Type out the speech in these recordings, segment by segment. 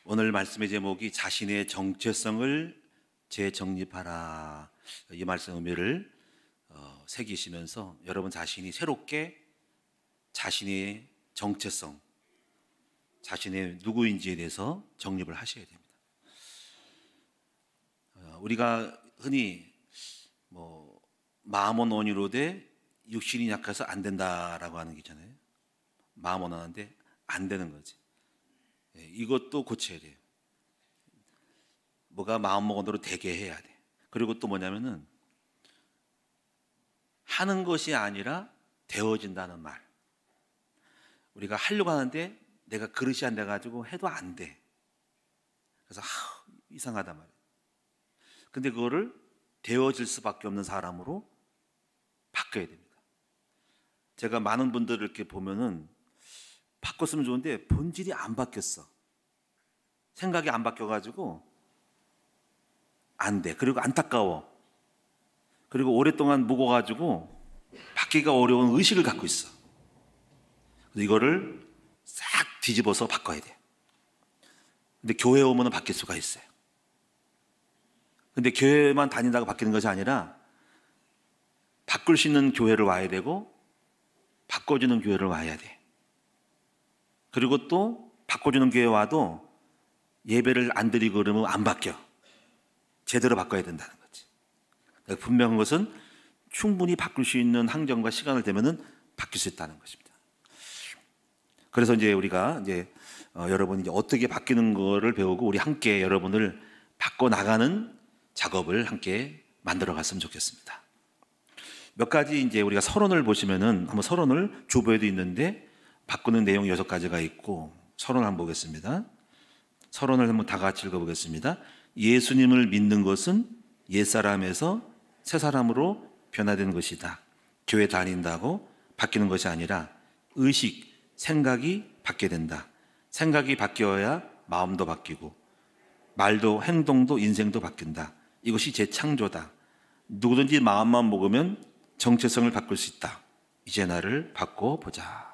오늘 말씀의 제목이 자신의 정체성을 재정립하라. 이 말씀 의미를 새기시면서 여러분 자신이 새롭게 자신의 정체성, 자신의 누구인지에 대해서 정립을 하셔야 됩니다. 우리가 흔히 마음은 원이로되 육신이 약해서 안 된다라고 하는 게 있잖아요. 마음은 원하는데 안 되는 거지. 이것도 고쳐야 돼요. 뭐가 마음먹은 대로 되게 해야 돼. 그리고 또 뭐냐면은 하는 것이 아니라 되어진다는 말. 우리가 하려고 하는데 내가 그릇이 안 돼가지고 해도 안 돼. 그래서 이상하단 말이에요. 근데 그거를 되어질 수밖에 없는 사람으로 바꿔야 됩니다. 제가 많은 분들을 이렇게 보면은 바꿨으면 좋은데 본질이 안 바뀌었어. 생각이 안 바뀌어가지고 안 돼. 그리고 안타까워. 그리고 오랫동안 묵어가지고 바뀌기가 어려운 의식을 갖고 있어. 그래서 이거를 싹 뒤집어서 바꿔야 돼. 근데 교회에 오면 바뀔 수가 있어요. 근데 교회만 다닌다고 바뀌는 것이 아니라 바꿀 수 있는 교회를 와야 되고 바꿔주는 교회를 와야 돼. 그리고 또 바꿔주는 교회 와도 예배를 안 드리고 그러면 안 바뀌어. 제대로 바꿔야 된다는 거지. 분명한 것은 충분히 바꿀 수 있는 환경과 시간을 되면은 바뀔 수 있다는 것입니다. 그래서 이제 우리가 여러분이 어떻게 바뀌는 거를 배우고 우리 함께 여러분을 바꿔 나가는 작업을 함께 만들어 갔으면 좋겠습니다. 몇 가지 이제 우리가 서론을 보시면은 한번 서론을 주보에도 있는데 바꾸는 내용 6가지가 있고 서론을 한번 보겠습니다. 서론을 한번 다 같이 읽어보겠습니다. 예수님을 믿는 것은 옛사람에서 새사람으로 변화되는 것이다. 교회 다닌다고 바뀌는 것이 아니라 의식, 생각이 바뀌어야 된다. 생각이 바뀌어야 마음도 바뀌고 말도 행동도 인생도 바뀐다. 이것이 재창조다. 누구든지 마음만 먹으면 정체성을 바꿀 수 있다. 이제 나를 바꿔보자.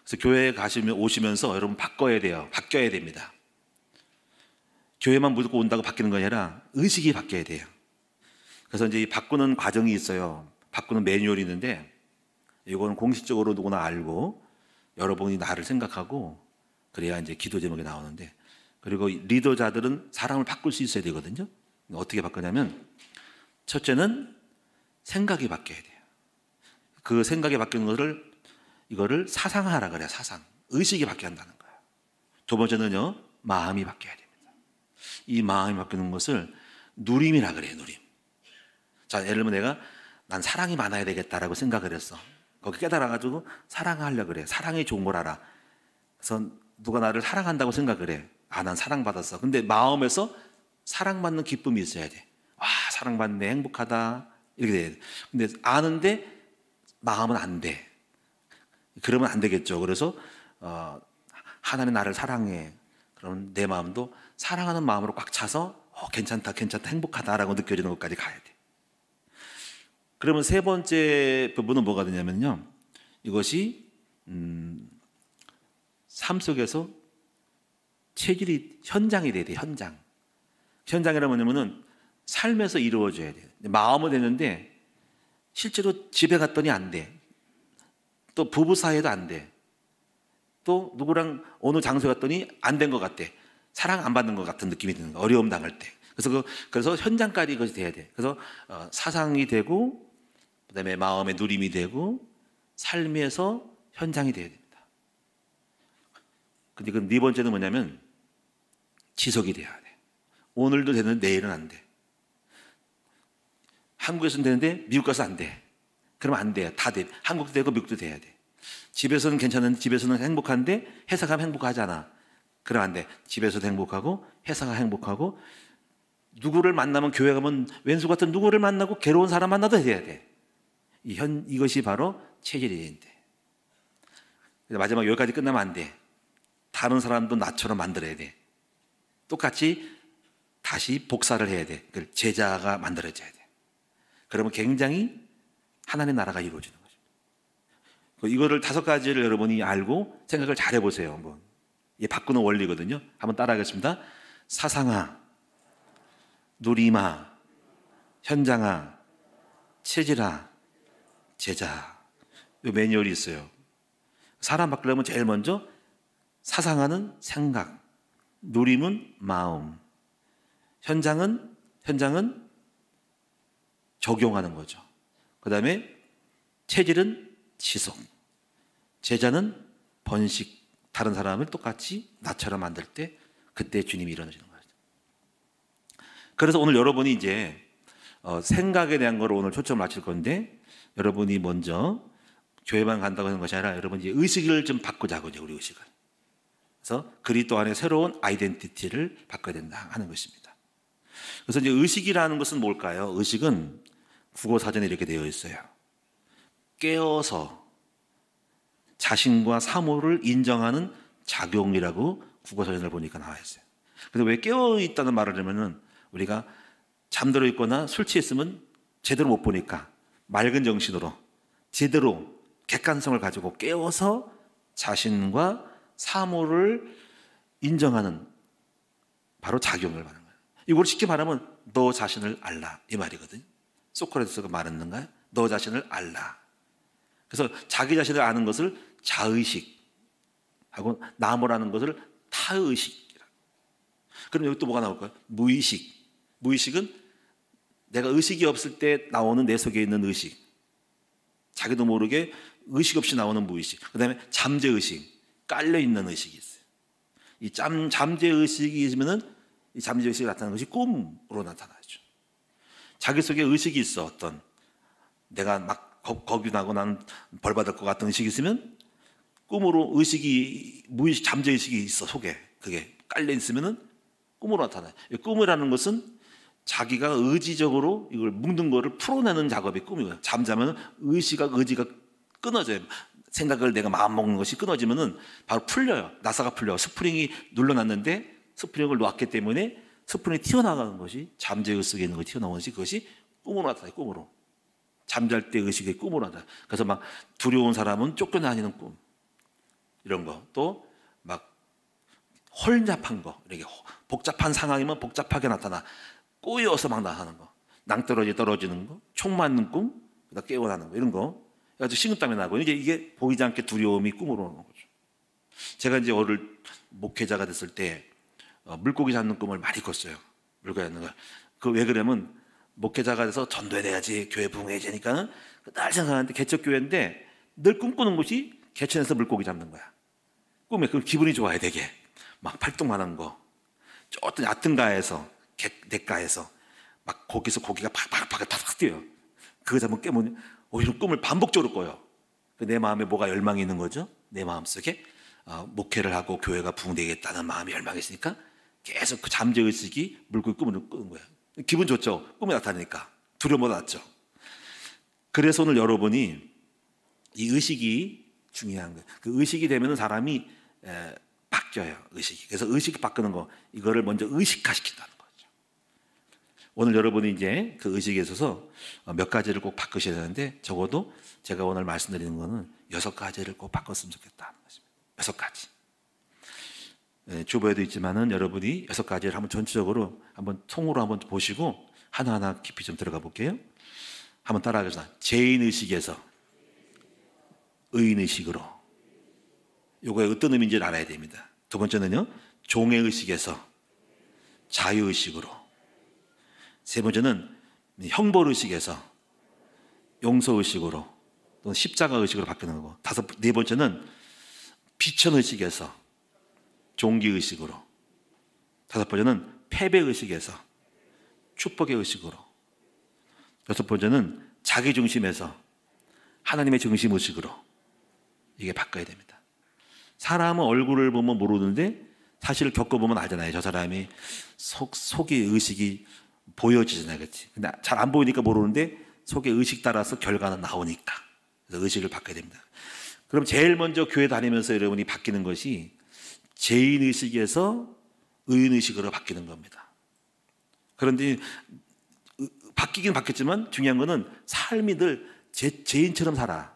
그래서 교회에 오시면서 여러분 바꿔야 돼요. 바뀌어야 됩니다. 교회만 무조건 온다고 바뀌는 거 아니라 의식이 바뀌어야 돼요. 그래서 이제 이 바꾸는 과정이 있어요. 바꾸는 매뉴얼이 있는데 이건 공식적으로 누구나 알고 여러분이 나를 생각하고 그래야 이제 기도 제목이 나오는데, 그리고 리더자들은 사람을 바꿀 수 있어야 되거든요. 어떻게 바꾸냐면 첫째는 생각이 바뀌어야 돼요. 그 생각이 바뀌는 것을 이거를 사상하라 그래요. 사상. 의식이 바뀌어야 한다는 거예요. 두 번째는요, 마음이 바뀌어야 됩니다. 이 마음이 바뀌는 것을 누림이라 그래요. 누림. 자, 예를 들면 내가 난 사랑이 많아야 되겠다라고 생각을 했어. 거기 깨달아가지고 사랑하려고 그래. 사랑이 좋은 걸 알아. 그래서 누가 나를 사랑한다고 생각을 해. 난 사랑받았어. 근데 마음에서 사랑받는 기쁨이 있어야 돼. 와, 사랑받네, 행복하다, 이렇게 돼야 돼. 근데 아는데 마음은 안 돼. 그러면 안 되겠죠. 그래서 하나님 나를 사랑해. 그러면 내 마음도 사랑하는 마음으로 꽉 차서 괜찮다, 행복하다라고 느껴지는 것까지 가야 돼. 그러면 세 번째 부분은 뭐가 되냐면요, 이것이 삶 속에서 체질이 현장이 돼야 돼. 현장이라면 뭐냐면은 삶에서 이루어져야 돼요. 마음은 되는데 실제로 집에 갔더니 안 돼. 또 부부 사이에도 안 돼. 또 누구랑 어느 장소에 갔더니 안 된 것 같아. 사랑 안 받는 것 같은 느낌이 드는 거야. 어려움 당할 때. 그래서 현장까지 이것이 돼야 돼. 그래서 사상이 되고 그다음에 마음의 누림이 되고 삶에서 현장이 돼야 됩니다. 근데 그 네 번째는 뭐냐면 지속이 돼야 돼. 오늘도 되는데 내일은 안 돼. 한국에서는 되는데 미국 가서 안 돼. 그러면 안 돼. 다 돼. 한국도 되고 미국도 돼야 돼. 집에서는 괜찮은데 집에서는 행복한데 회사 가면 행복하잖아. 그러면 안 돼. 집에서도 행복하고 회사가 행복하고 누구를 만나면 교회 가면 왼수 같은 누구를 만나고 괴로운 사람 만나도 해야 돼. 이것이 바로 체질인데. 마지막 여기까지 끝나면 안 돼. 다른 사람도 나처럼 만들어야 돼. 똑같이 다시 복사를 해야 돼. 제자가 만들어져야 돼. 그러면 굉장히 하나님의 나라가 이루어지는 거죠. 이거를 5가지를 여러분이 알고 생각을 잘 해보세요. 한번. 이게 바꾸는 원리거든요. 한번 따라하겠습니다. 사상아, 누리마, 현장아, 체질아, 제자. 이 매뉴얼이 있어요. 사람 바꾸려면 제일 먼저 사상하는 생각, 누림은 마음, 현장은 적용하는 거죠. 그 다음에 체질은 지속, 제자는 번식, 다른 사람을 똑같이 나처럼 만들 때 그때 주님이 일어나시는 거죠. 그래서 오늘 여러분이 이제 생각에 대한 걸 오늘 초점을 맞출 건데, 여러분이 먼저 교회만 간다고 하는 것이 아니라 여러분 이제 의식을 좀 바꾸자고요. 우리 의식을. 그래서 그리스도 안에 새로운 아이덴티티를 바꿔야 된다 하는 것입니다. 그래서 이제 의식이라는 것은 뭘까요? 의식은 국어 사전에 이렇게 되어 있어요. 깨어서 자신과 사물을 인정하는 작용이라고 국어 사전을 보니까 나와 있어요. 그래서 왜 깨어 있다는 말을 하면은 우리가 잠들어 있거나 술 취했으면 제대로 못 보니까 맑은 정신으로 제대로 객관성을 가지고 깨어서 자신과 사물을 인정하는 바로 작용을 말하는 거예요. 이걸 쉽게 말하면 너 자신을 알라 이 말이거든요. 소크라테스가 말했는가요? 너 자신을 알라. 그래서 자기 자신을 아는 것을 자의식하고 나무라는 것을 타의식이라. 그럼 여기 또 뭐가 나올까요? 무의식. 무의식은 내가 의식이 없을 때 나오는 내 속에 있는 의식. 자기도 모르게 의식 없이 나오는 무의식. 그 다음에 잠재의식. 깔려있는 의식이 있어요. 이 잠재의식이 있으면은 이 잠재의식이 나타나는 것이 꿈으로 나타나죠. 자기 속에 의식이 있어. 어떤 내가 막 겁이 나고 나는 벌 받을 것 같은 의식이 있으면 꿈으로 의식이 무의식 잠재의식이 있어. 속에 그게 깔려 있으면은 꿈으로 나타나요. 꿈이라는 것은 자기가 의지적으로 이걸 묶는 거를 풀어내는 작업이 꿈이고요. 잠자면 의지가 끊어져요. 생각을 내가 마음 먹는 것이 끊어지면은 바로 풀려요. 나사가 풀려. 스프링이 눌러놨는데 스프링을 놓았기 때문에 스프링이 튀어나가는 것이 잠재의식에 있는 것이 튀어나오는 것이 그것이 꿈으로 나타나요. 꿈으로. 잠잘 때 의식이 꿈으로 나타나요. 그래서 막 두려운 사람은 쫓겨다니는 꿈. 이런 거. 또 막 홀잡한 거. 이렇게 복잡한 상황이면 복잡하게 나타나. 꼬여서 막 나타나는 거. 낭떠러지 떨어지는 거. 총 맞는 꿈. 그다음 깨어나는 거. 이런 거. 그래서 식은땀이 나고 이게 보이지 않게 두려움이 꿈으로 오는 거죠. 제가 이제 어릴 목회자가 됐을 때 물고기 잡는 꿈을 많이 꿨어요. 물고기 잡는 거. 그 왜 그러면 목회자가 돼서 전도해야지 교회 부흥해야지 하니까는 날 생각하는데 개척교회인데 늘 꿈꾸는 것이 개천에서 물고기 잡는 거야. 꿈에 그 기분이 좋아야 되게 막 활동하는 거. 저 어떤 얕은 가에서 냇가에서 막 거기서 고기가 팍팍팍 탁탁 뛰어요. 그거 잡으면 깨면 이런 꿈을 반복적으로 꿔요. 내 마음에 뭐가 열망이 있는 거죠? 내 마음속에 목회를 하고 교회가 부흥되겠다는 마음이 열망이 있으니까 계속 그 잠재의식이 물고기 꿈을 꾸는 거예요. 기분 좋죠? 꿈에 나타나니까 두려움보다 낫죠. 그래서 오늘 여러분이 이 의식이 중요한 거예요. 그 의식이 되면 사람이 바뀌어요. 의식이. 그래서 의식이 바꾸는 거 이거를 먼저 의식화시킨다는 거죠. 오늘 여러분이 이제 그 의식에 있어서 몇 가지를 꼭 바꾸셔야 되는데 적어도 제가 오늘 말씀드리는 거는 6가지를 꼭 바꿨으면 좋겠다는 것입니다. 6가지. 주보에도 있지만은 여러분이 6가지를 한번 전체적으로 한번 통으로 한번 보시고 하나하나 깊이 좀 들어가 볼게요. 한번 따라하겠습니다. 죄인의식에서 의인의식으로. 요거에 어떤 의미인지를 알아야 됩니다. 두 번째는요. 종의의식에서 자유의식으로. 세 번째는 형벌의식에서 용서의식으로 또는 십자가의식으로 바뀌는 거고. 네 번째는 비천의식에서 종기의식으로. 다섯 번째는 패배의식에서 축복의 의식으로. 여섯 번째는 자기중심에서 하나님의 중심의식으로. 이게 바꿔야 됩니다. 사람은 얼굴을 보면 모르는데 사실을 겪어보면 알잖아요. 저 사람이 속의 의식이 보여지잖아요. 그렇지? 근데 잘 안 보이니까 모르는데 속의 의식 따라서 결과는 나오니까. 그래서 의식을 바꿔야 됩니다. 그럼 제일 먼저 교회 다니면서 여러분이 바뀌는 것이 죄인의식에서 의인의식으로 바뀌는 겁니다. 그런데 바뀌긴 바뀌었지만 중요한 거는 삶이 늘 죄인처럼 살아.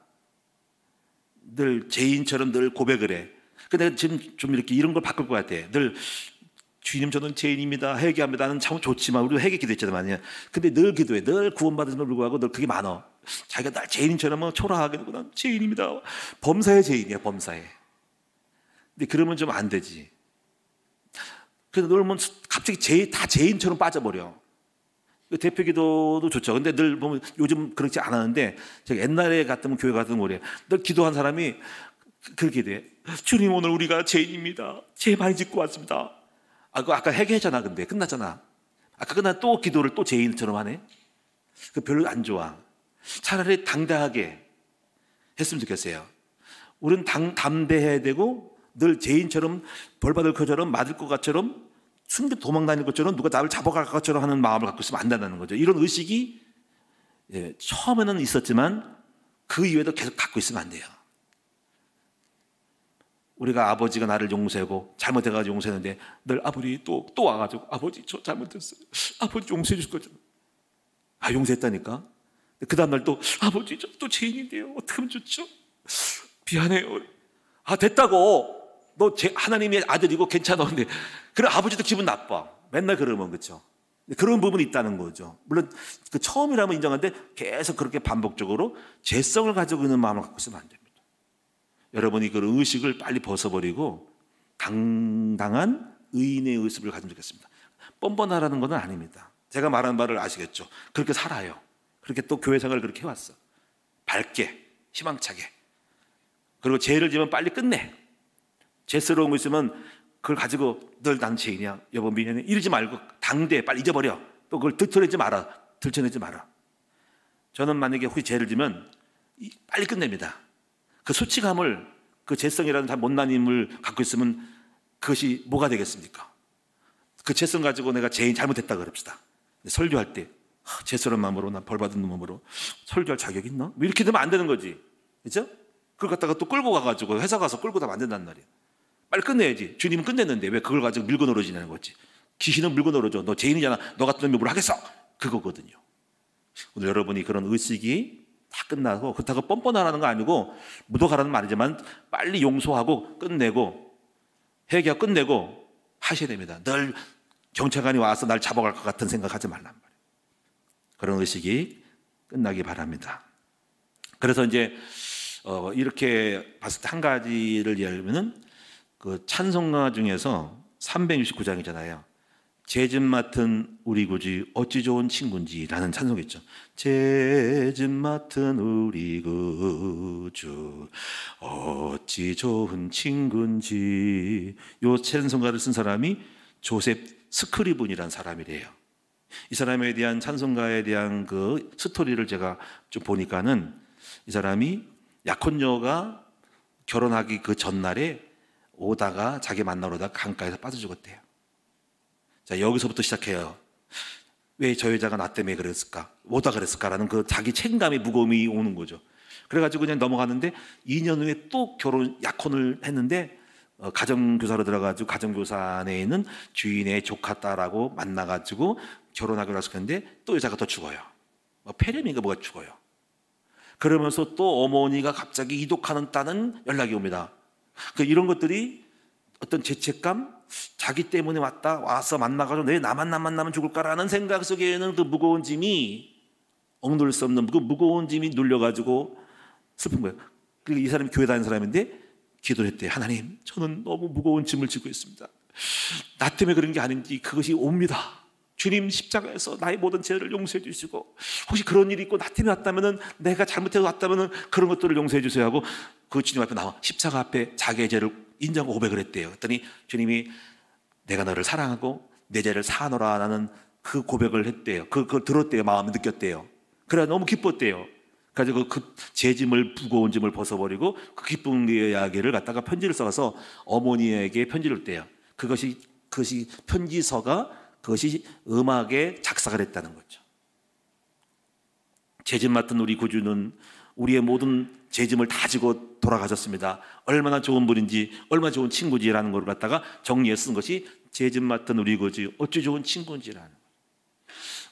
늘 죄인처럼 늘 고백을 해. 근데 지금 좀 이렇게 이런 걸 바꿀 것 같아. 늘 주님 저는 죄인입니다. 회개합니다는 참 좋지만 우리도 회개 기도했잖아요. 근데 늘 기도해. 늘 구원받음을 불구하고 늘 그게 많아. 자기가 날 죄인처럼 초라하게 되고 난 죄인입니다. 범사의 죄인이야, 범사의. 근데 그러면 좀 안 되지. 그래서 늘 보면 갑자기 다 죄인처럼 빠져버려. 대표 기도도 좋죠. 근데 늘 보면 요즘 그렇지 않았는데 제가 옛날에 갔던 교회 같은 거래. 늘 기도한 사람이 그렇게 돼. 주님 오늘 우리가 죄인입니다. 죄 많이 짓고 왔습니다. 그거 아까 회개했잖아. 근데 끝났잖아. 아까 끝나 또 기도를 또 죄인처럼 하네. 그 별로 안 좋아. 차라리 당당하게 했으면 좋겠어요. 우리는 담대해야 되고 늘 죄인처럼 벌받을 것처럼 맞을 것처럼 숨겨 도망 다닐 것처럼 누가 나를 잡아갈 것처럼 하는 마음을 갖고 있으면 안 된다는 거죠. 이런 의식이 처음에는 있었지만 그 이후에도 계속 갖고 있으면 안 돼요. 우리가 아버지가 나를 용서하고 잘못해가지고 용서했는데 늘 아버지 또 와가지고 아버지 저 잘못했어요. 아버지 용서해 주실 거죠. 용서했다니까. 그 다음날 또 아버지 저 또 죄인인데요. 어떻게 하면 좋죠? 미안해요. 됐다고. 너 하나님의 아들이고 괜찮아. 근데 그래 아버지도 기분 나빠. 맨날 그러면 그렇죠. 그런 부분이 있다는 거죠. 물론 그 처음이라면 인정하는데 계속 그렇게 반복적으로 죄성을 가지고 있는 마음을 갖고 있으면 안 됩니다. 여러분이 그 의식을 빨리 벗어버리고 당당한 의인의 의식을 가지면 좋겠습니다. 뻔뻔하라는 건 아닙니다. 제가 말하는 말을 아시겠죠? 그렇게 살아요. 그렇게 또 교회 생활을 그렇게 해왔어. 밝게, 희망차게. 그리고 죄를 지면 빨리 끝내. 죄스러운 거 있으면 그걸 가지고 늘 난 죄인이야. 여보 미안해. 이러지 말고 당대 빨리 잊어버려. 또 그걸 들춰내지 마라. 저는 만약에 혹시 죄를 지면 빨리 끝냅니다. 그 수치감을 그 죄성이라는 못난 힘을 갖고 있으면 그것이 뭐가 되겠습니까? 그 죄성 가지고 내가 죄인 잘못했다 그럽시다. 설교할 때 죄스러운 마음으로 난 벌받은 마음으로 설교할 자격이 있나? 이렇게 되면 안 되는 거지. 그렇죠? 그걸 갖다가 또 끌고 가가지고 회사 가서 끌고 가면 안 된단 말이야. 빨리 끝내야지. 주님은 끝냈는데 왜 그걸 가지고 밀고 늘어지냐는 거지. 귀신은 밀고 늘어져. 너 죄인이잖아. 너 같은 놈이 뭘 하겠어? 그거거든요. 오늘 여러분이 그런 의식이 다 끝나고 그렇다고 뻔뻔하라는 거 아니고 묻어가라는 말이지만 빨리 용서하고 끝내고 회개하고 끝내고 하셔야 됩니다. 늘 경찰관이 와서 날 잡아갈 것 같은 생각하지 말란 말이에요. 그런 의식이 끝나기 바랍니다. 그래서 이제 이렇게 봤을 때 한 가지를 이해하려면은 그 찬송가 중에서 369장이잖아요. 죄짐 맡은 우리 구주 어찌 좋은 친구인지라는 찬송이 있죠. 죄짐 맡은 우리 구주 어찌 좋은 친구인지. 이 찬송가를 쓴 사람이 조셉 스크리븐이라는 사람이래요. 이 사람에 대한 찬송가에 대한 그 스토리를 제가 좀 보니까는 이 사람이 약혼녀가 결혼하기 그 전날에 오다가 자기 만나러 오다가 강가에서 빠져 죽었대요. 자, 여기서부터 시작해요. 왜 저 여자가 나 때문에 그랬을까? 오다 그랬을까라는 그 자기 책임감의 무거움이 오는 거죠. 그래가지고 그냥 넘어갔는데 2년 후에 또 약혼을 했는데 가정교사로 들어가지고 가정교사 안에 있는 주인의 조카 딸하고 만나가지고 결혼하기로 했었는데 또 여자가 더 죽어요. 폐렴인가 뭐가 죽어요. 그러면서 또 어머니가 갑자기 이독하는 연락이 옵니다. 이런 것들이 어떤 죄책감, 자기 때문에 와서 만나가지고 내 나만 만나면 죽을까라는 생각 속에는 그 무거운 짐이 억눌 수 없는 그 무거운 짐이 눌려가지고 슬픈 거예요. 그리고 이 사람이 교회 다니는 사람인데 기도를 했대요. 하나님, 저는 너무 무거운 짐을 지고 있습니다. 나 때문에 그런 게 아닌지 그것이 옵니다. 주님 십자가에서 나의 모든 죄를 용서해 주시고 혹시 그런 일이 있고 나 때문에 왔다면 내가 잘못해서 왔다면 그런 것들을 용서해 주세요 하고 그 주님 앞에 나와 십자가 앞에 자기의 죄를 인정하고 고백을 했대요. 그랬더니 주님이 내가 너를 사랑하고 내 죄를 사하노라 라는 그 고백을 했대요. 그걸 들었대요. 마음에 느꼈대요. 그래 너무 기뻤대요. 그래서 그 죄짐을 무거운 짐을 벗어버리고 그 기쁜 이야기를 갖다가 편지를 써서 어머니에게 편지를 냈대요. 그것이 편지서가 그것이 음악에 작사가 됐다는 거죠. 죄짐 맡은 우리 구주는 우리의 모든 죄짐을 다 지고 돌아가셨습니다. 얼마나 좋은 분인지 얼마나 좋은 친구지라는 걸 갖다가 정리해 쓴 것이 죄짐 맡은 우리 구주 어찌 좋은 친구인지라는 거예요.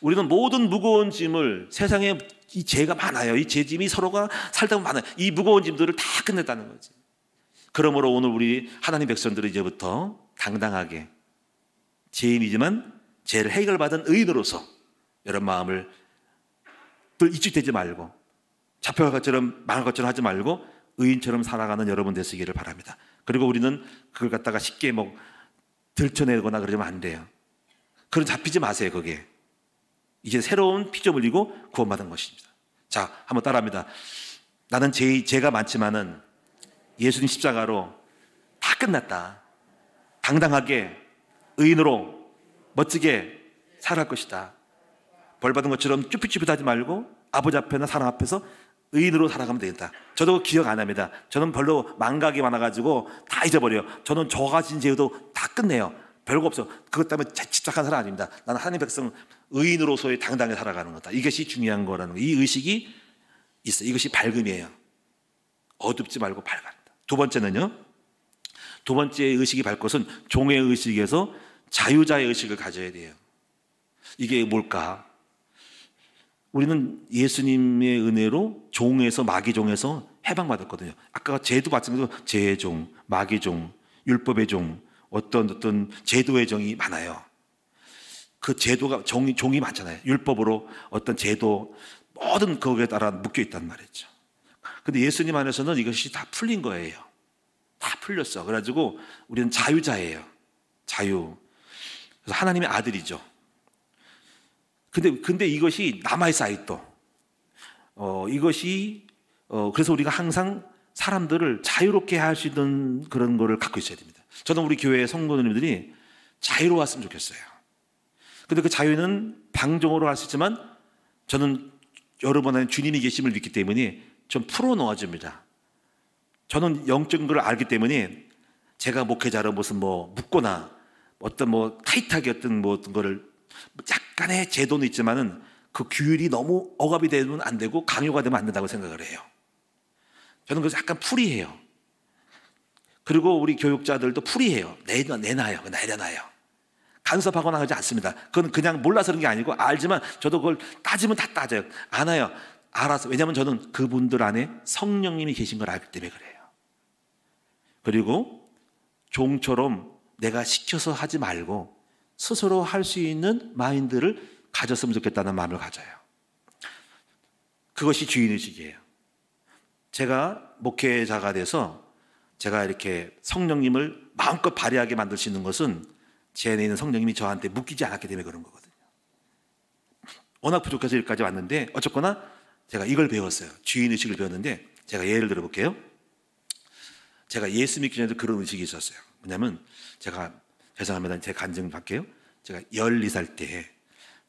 우리는 모든 무거운 짐을 세상에 이 죄가 많아요. 이 죄짐이 서로가 살다 보면 많아요. 이 무거운 짐들을 다 끝냈다는 거지. 그러므로 오늘 우리 하나님 백성들은 이제부터 당당하게 죄인이지만 죄를 해결받은 의인으로서 이런 마음을 이직되지 말고 잡혀갈 것처럼 망할 것처럼 하지 말고 의인처럼 살아가는 여러분 되시기를 바랍니다. 그리고 우리는 그걸 갖다가 쉽게 들춰내거나 그러면 안 돼요. 그런 잡히지 마세요. 그게 이제 새로운 피조 물리고 구원받은 것입니다. 자, 한번 따라합니다. 나는 죄가 많지만은 예수님 십자가로 다 끝났다. 당당하게 의인으로 멋지게 살아갈 것이다. 벌 받은 것처럼 쭈삣쭈삣하지 말고 아버지 앞에나 사람 앞에서 의인으로 살아가면 되겠다. 저도 기억 안 합니다. 저는 별로 망각이 많아가지고 다 잊어버려요. 저는 저 가진 죄도 다 끝내요. 별거 없어. 그것 때문에 집착한 사람 아닙니다. 나는 하나님 백성 의인으로서의 당당히 살아가는 거다. 이것이 중요한 거라는 거. 이 의식이 있어요. 이것이 밝음이에요. 어둡지 말고 밝아라. 두 번째는요. 두 번째 의식이 밝 것은 종의 의식에서 자유자의 의식을 가져야 돼요. 이게 뭘까? 우리는 예수님의 은혜로 종에서 마귀종에서 해방받았거든요. 아까 죄도 마찬가지로 죄의 종, 마귀종, 율법의 종, 어떤 제도의 종이 많아요. 그 제도가 종이 많잖아요. 율법으로 어떤 제도 모든 거기에 따라 묶여 있단 말이죠. 근데 예수님 안에서는 이것이 다 풀린 거예요. 다 풀렸어. 그래가지고 우리는 자유자예요. 자유. 그래서 하나님의 아들이죠. 근데 이것이 남아있어, 아직도. 그래서 우리가 항상 사람들을 자유롭게 할 수 있는 그런 거를 갖고 있어야 됩니다. 저는 우리 교회 성도님들이 자유로웠으면 좋겠어요. 근데 그 자유는 방종으로 할 수 있지만 저는 여러분 안에 주님이 계심을 믿기 때문에 좀 풀어놓아줍니다. 저는 영적인 걸 알기 때문에 제가 목회자로 무슨 묻거나 어떤 타이트하게 어떤 거를 약간의 제도는 있지만은 그 규율이 너무 억압이 되면 안 되고 강요가 되면 안 된다고 생각을 해요. 저는 그래서 약간 풀이해요. 그리고 우리 교육자들도 풀이해요. 내놔요. 간섭하거나 하지 않습니다. 그건 그냥 몰라서 그런 게 아니고 알지만 저도 그걸 따지면 다 따져요. 알아요. 알아서. 왜냐하면 저는 그분들 안에 성령님이 계신 걸 알기 때문에 그래요. 그리고 종처럼 내가 시켜서 하지 말고 스스로 할 수 있는 마인드를 가졌으면 좋겠다는 마음을 가져요. 그것이 주인의식이에요. 제가 목회자가 돼서 제가 이렇게 성령님을 마음껏 발휘하게 만들 수 있는 것은 제 안에 있는 성령님이 저한테 묶이지 않았기 때문에 그런 거거든요. 워낙 부족해서 여기까지 왔는데 어쨌거나 제가 이걸 배웠어요. 주인의식을 배웠는데 제가 예를 들어 볼게요. 제가 예수 믿기 전에도 그런 의식이 있었어요. 뭐냐면 제가 죄송합니다. 제 간증 할게요. 제가 12살 때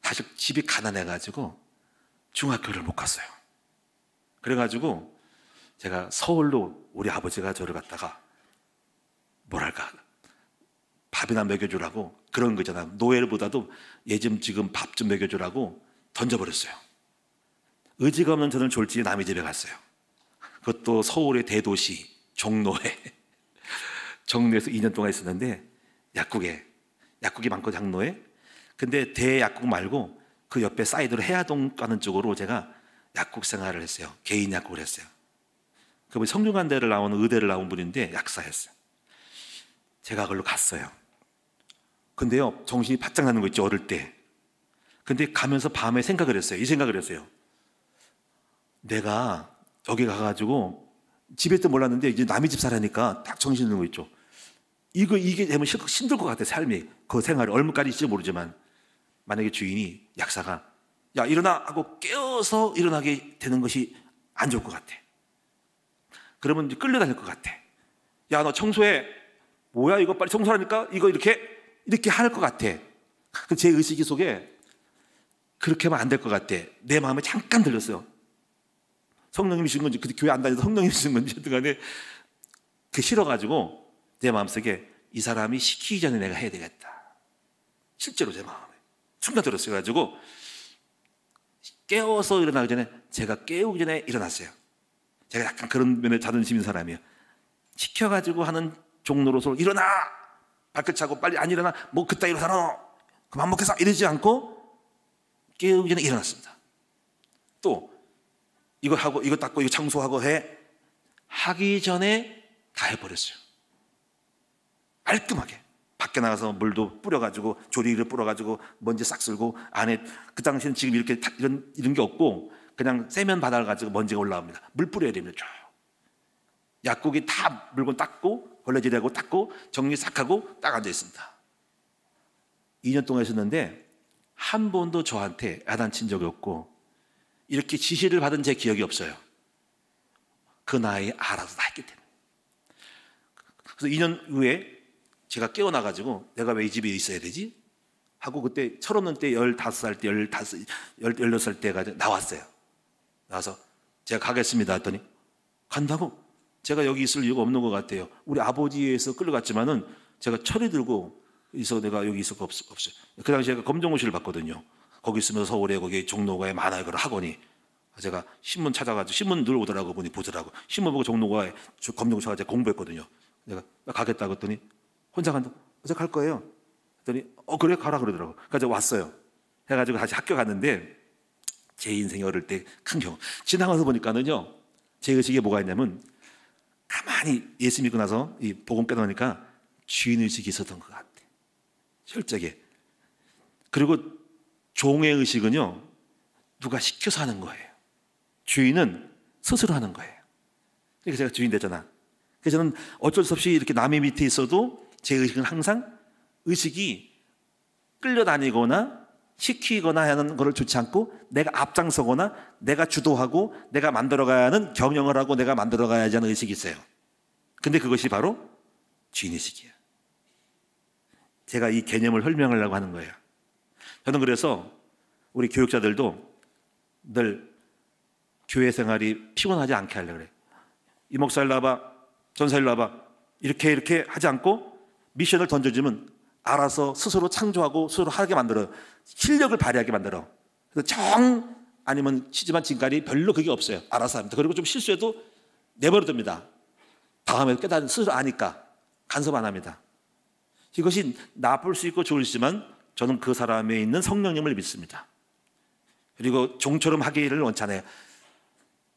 사실 집이 가난해가지고 중학교를 못 갔어요. 그래가지고 제가 서울로 우리 아버지가 저를 갖다가 밥이나 먹여주라고 그런 거 있잖아. 노예보다도 지금 밥 좀 먹여주라고 던져버렸어요. 의지가 없는 저는 졸지에 남의 집에 갔어요. 그것도 서울의 대도시 종로에 정로에서 2년 동안 있었는데 약국이 많고 장로에. 근데 대약국 말고 그 옆에 사이드로 해화동 가는 쪽으로 제가 약국 생활을 했어요. 개인 약국을 했어요. 그분이 성균관대를 나오는 의대를 나온 분인데 약사였어요. 제가 그걸로 갔어요. 근데요, 정신이 바짝 나는 거 있죠, 어릴 때. 근데 가면서 밤에 생각을 했어요. 이 생각을 했어요. 내가 여기 가가지고 집에 때 몰랐는데 이제 남의 집 살아니까 딱 정신 드는 거 있죠. 이게 되면 힘들 것 같아, 삶이. 그 생활이 얼마까지 있을지 모르지만 만약에 주인이 약사가 야 일어나 하고 깨워서 일어나게 되는 것이 안 좋을 것 같아. 그러면 이제 끌려다닐 것 같아. 야 너 청소해. 뭐야 이거 빨리 청소하니까 이거 이렇게 할 것 같아. 제 의식 속에 그렇게 하면 안 될 것 같아. 내 마음에 잠깐 들렸어요. 성령님이 주신 건지 그때 교회 안 다녀서 성령님이 주신 건지 하여튼 간에 그 싫어가지고 내 마음속에 이 사람이 시키기 전에 내가 해야 되겠다. 실제로 제 마음에 순간 들었어요. 그래가지고 깨워서 일어나기 전에 제가 깨우기 전에 일어났어요. 제가 약간 그런 면에 자존심 있는 사람이에요. 시켜가지고 하는 종로로서 일어나! 발끝 차고 빨리 안 일어나! 그따 일어나! 너! 그만 먹겠어! 이러지 않고 깨우기 전에 일어났습니다. 또 이거 하고 이거 닦고 이거 청소하고 하기 전에 다 해버렸어요. 깔끔하게 밖에 나가서 물도 뿌려가지고 조리를 뿌려가지고 먼지 싹 쓸고 안에 그 당시에는 지금 이렇게 이런 게 없고 그냥 세면 바닥을 가지고 먼지가 올라옵니다. 물 뿌려야 됩니다. 쭉 약국이 다 물건 닦고 걸레질하고 닦고 정리 싹 하고 딱 앉아 있습니다. 2년 동안 있었는데 한 번도 저한테 야단친 적이 없고 이렇게 지시를 받은 제 기억이 없어요. 그 나이에 알아서 다 했기 때문에. 그래서 2년 후에 제가 깨어나가지고 내가 왜 이 집에 있어야 되지? 하고 그때 철없는 때 15살 때 16살 때가 나왔어요. 나와서 제가 가겠습니다 했더니 간다고? 제가 여기 있을 이유가 없는 것 같아요. 우리 아버지에서 끌려갔지만은 제가 철이 들고 있어 내가 여기 있을 거 없어요. 그 당시에 제가 검정고시를 봤거든요. 거기 있으면서 서울에 거기 종로가에 많아요. 그 학원이. 제가 신문 찾아가지고 신문 늘 오더라고 보니 보더라고. 신문 보고 종로가에 검정고시 가지고 공부했거든요. 내가 가겠다고 했더니 혼자 간다. 어제 갈 거예요. 했더니 그래 가라 그러더라고. 그래서 제가 왔어요. 해가지고 다시 학교 갔는데 제 인생이 어릴 때 큰 경우. 지나가서 보니까는요. 제 의식에 뭐가 있냐면 가만히 예수 믿고 나서 이 복음 깨달으니까 주인의식이 있었던 것 같아. 철저하게. 그리고 종의 의식은요. 누가 시켜서 하는 거예요. 주인은 스스로 하는 거예요. 그러니까 제가 주인 됐잖아. 그래서 저는 어쩔 수 없이 이렇게 남의 밑에 있어도 제 의식은 항상 의식이 끌려다니거나 시키거나 하는 것을 좋지 않고 내가 앞장서거나 내가 주도하고 내가 만들어가야 하는 경영을 하고 내가 만들어가야지 하는 의식이 있어요. 근데 그것이 바로 주인의식이에요. 제가 이 개념을 설명하려고 하는 거예요. 저는 그래서 우리 교육자들도 늘 교회 생활이 피곤하지 않게 하려고 그래요. 이 목사 일로 와봐, 전사 일로 와봐 이렇게 하지 않고 미션을 던져주면 알아서 스스로 창조하고 스스로 하게 만들어요. 실력을 발휘하게 만들어. 그래서 아니면 치지만 진깔이 별로 그게 없어요. 알아서 합니다. 그리고 좀 실수해도 내버려둡니다. 다음에 깨달은 스스로 아니까 간섭 안 합니다. 이것이 나쁠 수 있고 좋을 수 있지만 저는 그 사람에 있는 성령님을 믿습니다. 그리고 종처럼 하기를 원치 않아요.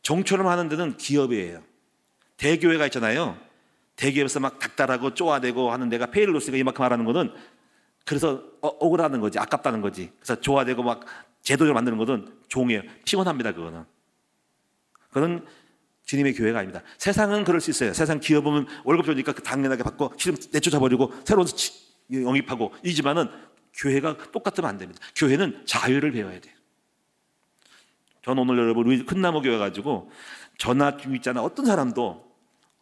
종처럼 하는 데는 기업이에요. 대교회가 있잖아요. 대기업에서 막 닥달하고 쪼아대고 하는 데가 페이를 놓으니까 이만큼 하라는 거는 그래서 억울하다는 거지, 아깝다는 거지. 그래서 조아대고 막 제도를 만드는 것은 종이에요. 피곤합니다. 그거는 주님의 교회가 아닙니다. 세상은 그럴 수 있어요. 세상 기업 보면 월급 주니까 당연하게 받고 싫으면 내쫓아버리고 새로운 영입하고 이지만은 교회가 똑같으면 안 됩니다. 교회는 자유를 배워야 돼요. 저는 오늘 여러분 우리 큰나무 교회 가지고 전화 중있잖아. 어떤 사람도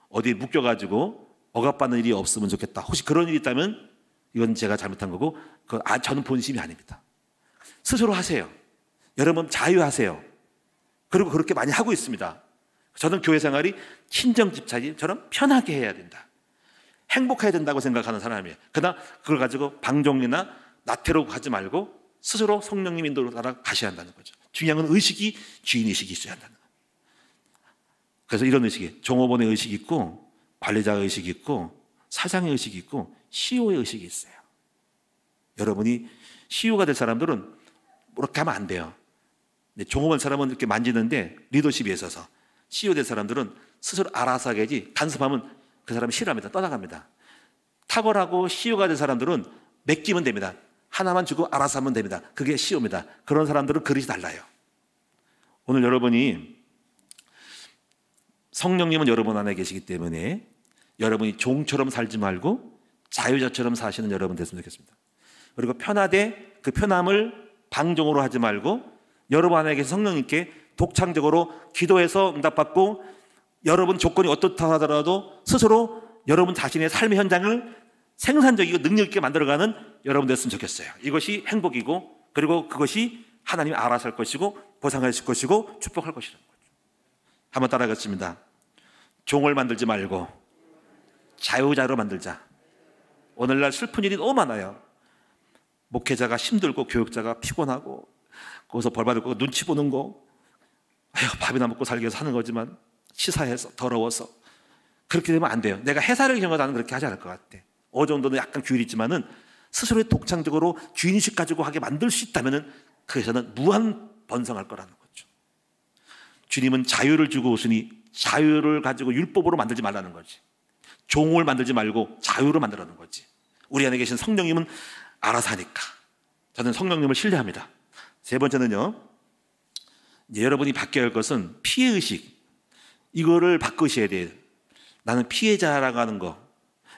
어디에 묶여가지고 억압받는 일이 없으면 좋겠다. 혹시 그런 일이 있다면 이건 제가 잘못한 거고 저는 본심이 아닙니다. 스스로 하세요. 여러분 자유하세요. 그리고 그렇게 많이 하고 있습니다. 저는 교회 생활이 친정 집사님처럼 편하게 해야 된다. 행복해야 된다고 생각하는 사람이에요. 그러나 그걸 가지고 방종이나 나태로 하지 말고 스스로 성령님 인도로 따라 가셔야 한다는 거죠. 중요한 건 의식이 주인의식이 있어야 한다는 거예요. 그래서 이런 의식이 종업원의 의식이 있고 관리자의 의식이 있고 사장의 의식이 있고 CEO의 의식이 있어요. 여러분이 CEO가 될 사람들은 그렇게 하면 안 돼요. 종업원 사람은 이렇게 만지는데 리더십에 있어서 CEO 될 사람들은 스스로 알아서 하겠지 간섭하면 그 사람이 싫어합니다. 떠나갑니다. 탁월하고 CEO가 된 사람들은 맡기면 됩니다. 하나만 주고 알아서 하면 됩니다. 그게 CEO입니다. 그런 사람들은 그릇이 달라요. 오늘 여러분이 성령님은 여러분 안에 계시기 때문에 여러분이 종처럼 살지 말고 자유자처럼 사시는 여러분 됐으면 좋겠습니다. 그리고 편하되 그 편함을 방종으로 하지 말고 여러분 안에 계신 성령님께 독창적으로 기도해서 응답받고 여러분 조건이 어떻다 하더라도 스스로 여러분 자신의 삶의 현장을 생산적이고 능력 있게 만들어가는 여러분 됐으면 좋겠어요. 이것이 행복이고 그리고 그것이 하나님이 알아서 할 것이고 보상하실 것이고 축복할 것이라는 거죠. 한번 따라하겠습니다. 종을 만들지 말고 자유자로 만들자. 오늘날 슬픈 일이 너무 많아요. 목회자가 힘들고 교육자가 피곤하고 거기서 벌받을 거 눈치 보는 거 밥이나 먹고 살기 위해서 하는 거지만 치사해서 더러워서 그렇게 되면 안 돼요. 내가 회사를 경험해서 나는 그렇게 하지 않을 것 같아. 어느 정도는 약간 규율이 있지만은 스스로의 독창적으로 주인의식 가지고 하게 만들 수 있다면은 그에서는 무한 번성할 거라는 거죠. 주님은 자유를 주고 오시니 자유를 가지고 율법으로 만들지 말라는 거지. 종을 만들지 말고 자유로 만들라는 거지. 우리 안에 계신 성령님은 알아서 하니까. 저는 성령님을 신뢰합니다. 세 번째는요, 이제 여러분이 바뀌어야 할 것은 피해의식. 이거를 바꾸셔야 돼요. 나는 피해자라고 하는 거.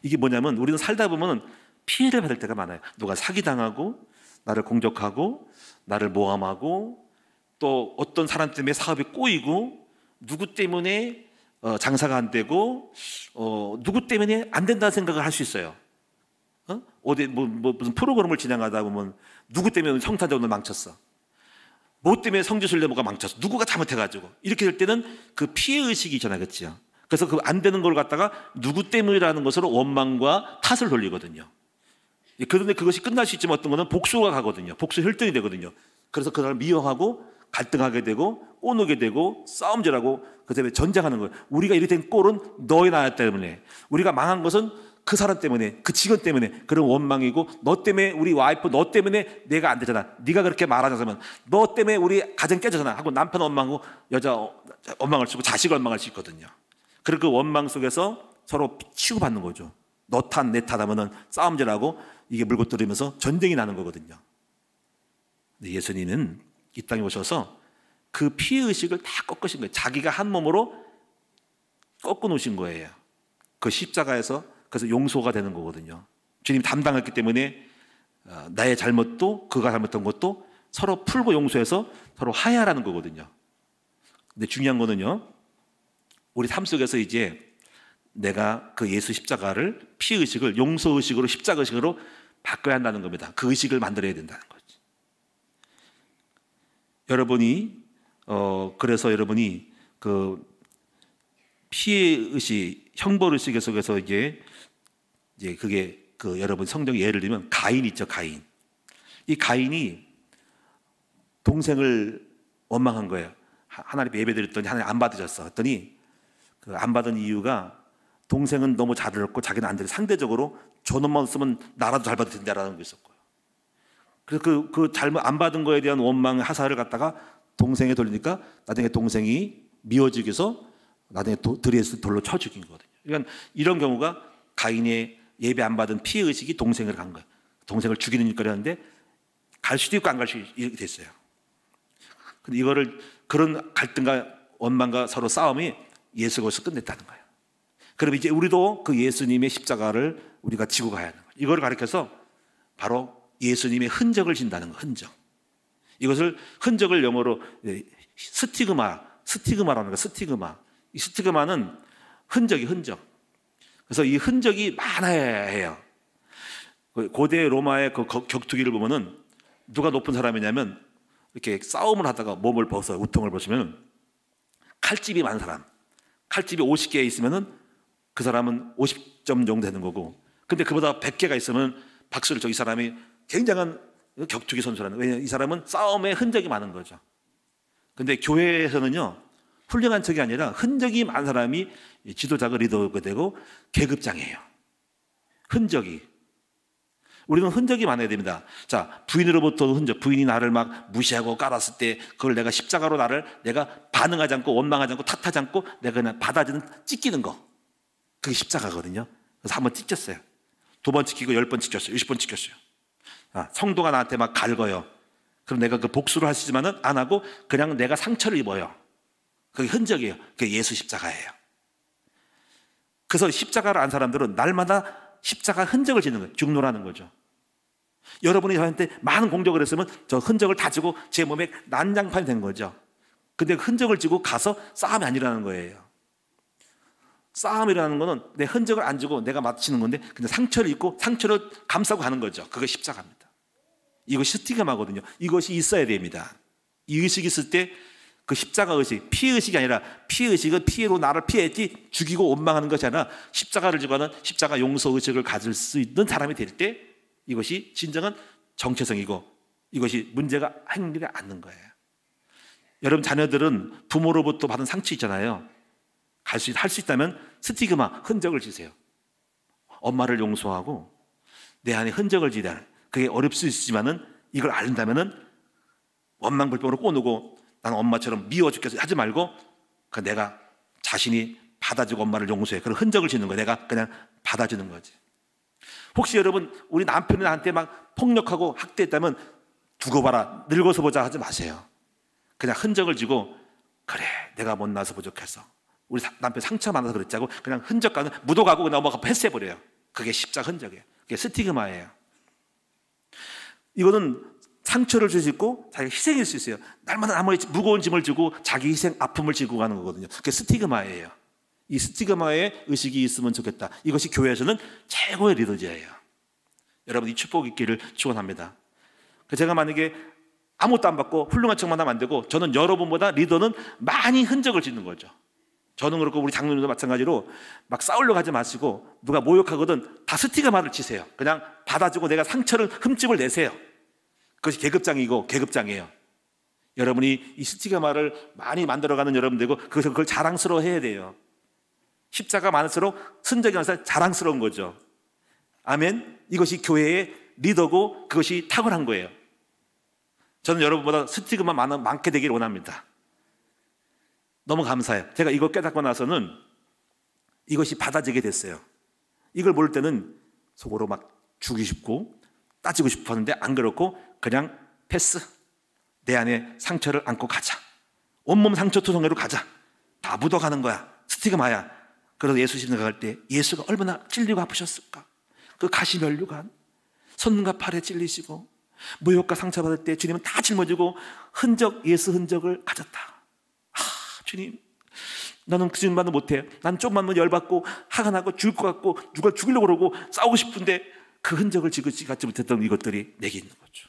이게 뭐냐면 우리는 살다 보면 피해를 받을 때가 많아요. 누가 사기당하고 나를 공격하고 나를 모함하고 또 어떤 사람 때문에 사업이 꼬이고 누구 때문에 장사가 안 되고 누구 때문에 안 된다는 생각을 할 수 있어요. 어디 무슨 프로그램을 진행하다 보면 누구 때문에 성탄절을 망쳤어. 뭐 때문에 성지순례 뭐가 망쳤어. 누구가 잘못해가지고. 이렇게 될 때는 그 피해의식이 있잖아요. 그렇죠? 그래서 그 안 되는 걸 갖다가 누구 때문이라는 것으로 원망과 탓을 돌리거든요. 그런데 그것이 끝날 수 있지만 어떤 거는 복수가 가거든요. 복수 혈전이 되거든요. 그래서 그 사람을 미워하고 갈등하게 되고 꼬누게 되고 싸움질하고 그 다음에 전쟁하는 거예요. 우리가 이렇게 된 꼴은 너의 나 때문에, 우리가 망한 것은 그 사람 때문에, 그 직원 때문에, 그런 원망이고, 너 때문에 우리 와이프, 너 때문에 내가 안 되잖아. 네가 그렇게 말하자면 너 때문에 우리 가정 깨졌잖아 하고 남편 원망하고 여자 원망할 수 있고 자식 원망할 수 있거든요. 그리고 그 원망 속에서 서로 치고받는 거죠. 너 탓 내 탓하면은 싸움질하고 이게 물고 들으면서 전쟁이 나는 거거든요. 근데 예수님은 이 땅에 오셔서 그 피해의식을 다 꺾으신 거예요. 자기가 한 몸으로 꺾어 놓으신 거예요. 그 십자가에서. 그래서 용서가 되는 거거든요. 주님이 담당했기 때문에 나의 잘못도 그가 잘못한 것도 서로 풀고 용서해서 서로 화해하라는 거거든요. 근데 중요한 거는요, 우리 삶 속에서 이제 내가 그 예수 십자가를 피의식을 용서의식으로 십자가의식으로 바꿔야 한다는 겁니다. 그 의식을 만들어야 된다는 거지. 여러분이 그래서 여러분이 그 피해의식, 형벌의식 속에서 이제 그게 그 여러분 성경 예를 들면 가인 있죠, 가인. 이 가인이 동생을 원망한 거예요. 하나님 예배 드렸더니 하나님 안 받으셨어. 했더니 그 안 받은 이유가 동생은 너무 잘 들었고 자기는 안 들었고 상대적으로 저놈만 쓰면 나라도 잘 받을 텐데라는 게 있었고요. 그래서 그 잘못 안 받은 거에 대한 원망 하사를 갖다가 동생에 돌리니까 나중에 동생이 미워지기 위해서 나중에 드리에서 돌로 쳐 죽인 거거든요. 그러니까 이런 경우가 가인의 예배 안 받은 피해의식이 동생을 간 거예요. 동생을 죽이는 일거리 하는데 갈 수도 있고 안 갈 수도 있게 됐어요. 근데 이거를 그런 갈등과 원망과 서로 싸움이 예수가 오셔서 끝냈다는 거예요. 그럼 이제 우리도 그 예수님의 십자가를 우리가 지고 가야 하는 거예요. 이걸 가르쳐서 바로 예수님의 흔적을 진다는 거예요. 흔적. 이것을 흔적을 영어로 스티그마라는 거예요. 스티그마. 이 스티그마는 흔적이 흔적. 그래서 이 흔적이 많아야 해요. 고대 로마의 그 격투기를 보면은 누가 높은 사람이냐면 이렇게 싸움을 하다가 몸을 벗어 우통을 벗으면 칼집이 많은 사람, 칼집이 50개 있으면은 그 사람은 50점 정도 되는 거고, 근데 그보다 100개가 있으면 박수를 쳐. 이 사람이 굉장한 격투기 선수라는 거예요. 왜냐하면 이 사람은 싸움에 흔적이 많은 거죠. 근데 교회에서는요, 훌륭한 척이 아니라 흔적이 많은 사람이 지도자가 리더가 되고 계급장이에요. 흔적이. 우리는 흔적이 많아야 됩니다. 자, 부인으로부터 흔적. 부인이 나를 막 무시하고 깔았을 때 그걸 내가 십자가로 내가 반응하지 않고 원망하지 않고 탓하지 않고 내가 그냥 받아주는 찢기는 거. 그게 십자가거든요. 그래서 한번 찢겼어요. 2번 찢기고 10번 찢겼어요. 20번 찢겼어요. 성도가 나한테 막 갈거요. 그럼 내가 그 복수를 하시지만은 안 하고 그냥 내가 상처를 입어요. 그게 흔적이에요. 그게 예수 십자가예요. 그래서 십자가를 안 사람들은 날마다 십자가 흔적을 짓는 거예요. 죽노라는 거죠. 여러분이 저한테 많은 공격을 했으면 저 흔적을 다 지고 제 몸에 난장판이 된 거죠. 근데 그 흔적을 지고 가서 싸움이 아니라는 거예요. 싸움이라는 거는 내 흔적을 안 지고 내가 맞히는 건데 근데 상처를 입고 상처를 감싸고 가는 거죠. 그게 십자가입니다. 이것이 스티그마거든요. 이것이 있어야 됩니다. 이 의식이 있을 때 그 십자가 의식, 피의식이 아니라 피의식은 피해로 나를 피했지 죽이고 원망하는 것이 아니라 십자가를 지고 하는 십자가 용서 의식을 가질 수 있는 사람이 될 때 이것이 진정한 정체성이고 이것이 문제가 생기지 않는 거예요. 여러분 자녀들은 부모로부터 받은 상처 있잖아요. 할 수 있다면 스티그마, 흔적을 지세요. 엄마를 용서하고 내 안에 흔적을 지다. 그게 어렵을 수 있지만은 이걸 안다면은 원망불평으로 꼬누고 나는 엄마처럼 미워 죽겠어 하지 말고 내가 자신이 받아주고 엄마를 용서해. 그런 흔적을 짓는 거예요. 내가 그냥 받아주는 거지. 혹시 여러분 우리 남편이 나한테 막 폭력하고 학대했다면 두고 봐라, 늙어서 보자 하지 마세요. 그냥 흔적을 지고 그래 내가 못나서 부족해서 우리 남편 상처 많아서 그랬지 하고 그냥 흔적 가는 묻어가고 넘어가 패스해버려요. 그게 십자가 흔적이에요. 그게 스티그마예요. 이거는 상처를 줄 수 있고 자기가 희생일 수 있어요. 날마다 아무리 무거운 짐을 지고 자기 희생 아픔을 지고 가는 거거든요. 그게 스티그마예요. 이 스티그마의 의식이 있으면 좋겠다. 이것이 교회에서는 최고의 리더제예요. 여러분 이 축복 있기를 축원합니다. 제가 만약에 아무것도 안 받고 훌륭한 척만 하면 안 되고 저는 여러분보다 리더는 많이 흔적을 짓는 거죠. 저는 그렇고 우리 장로님도 마찬가지로 막 싸우려고 하지 마시고 누가 모욕하거든 다 스티그마를 치세요. 그냥 받아주고 내가 상처를 흠집을 내세요. 그것이 계급장이고 계급장이에요. 여러분이 이 스티그마를 많이 만들어가는 여러분들이고 그걸 자랑스러워해야 돼요. 십자가 많을수록 흔적이 많을수록 자랑스러운 거죠. 아멘. 이것이 교회의 리더고 그것이 탁월한 거예요. 저는 여러분보다 스티그마 많게 되기를 원합니다. 너무 감사해요. 제가 이걸 깨닫고 나서는 이것이 받아지게 됐어요. 이걸 모를 때는 속으로 막 주기 싶고 따지고 싶었는데 안 그렇고 그냥 패스. 내 안에 상처를 안고 가자. 온몸 상처 투성이로 가자. 다 묻어가는 거야. 스티그마야. 그래서 예수 생각할 때 예수가 얼마나 찔리고 아프셨을까. 그 가시면류관 손과 팔에 찔리시고 모욕과 상처받을 때 주님은 다 짊어지고 흔적, 예수 흔적을 가졌다. 주님 나는 그 주님만도 못해. 난 좀만 더 열받고 화가 나고 죽을 것 같고 누가 죽이려고 그러고 싸우고 싶은데 그 흔적을 지그시 갖지 못했던 이것들이 내게 있는 거죠.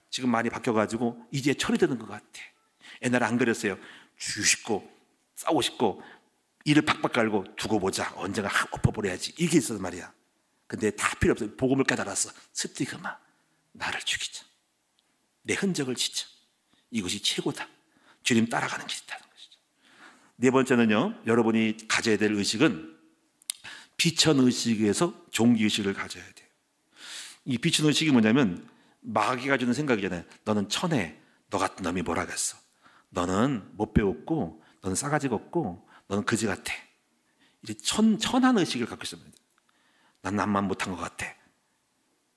지금 많이 바뀌어가지고 이제 철이 드는 것 같아. 옛날에 안 그랬어요. 죽고 싶고 싸우고 싶고 이를 팍팍 갈고 두고 보자. 언젠가 엎어버려야지. 이게 있어서 말이야. 근데 다 필요 없어요. 복음을 깨달았어. 스티그마. 나를 죽이자. 내 흔적을 짓자. 이것이 최고다. 주님 따라가는 길이다. 네 번째는요, 여러분이 가져야 될 의식은 비천의식에서 종기의식을 가져야 돼요. 이 비천의식이 뭐냐면 마귀가 주는 생각이잖아요. 너는 천해, 너 같은 놈이 뭘 하겠어. 너는 못 배웠고 너는 싸가지가 없고 너는 그지 같아. 이제 천한 의식을 갖고 있습니다. 난 남만 못한 것 같아.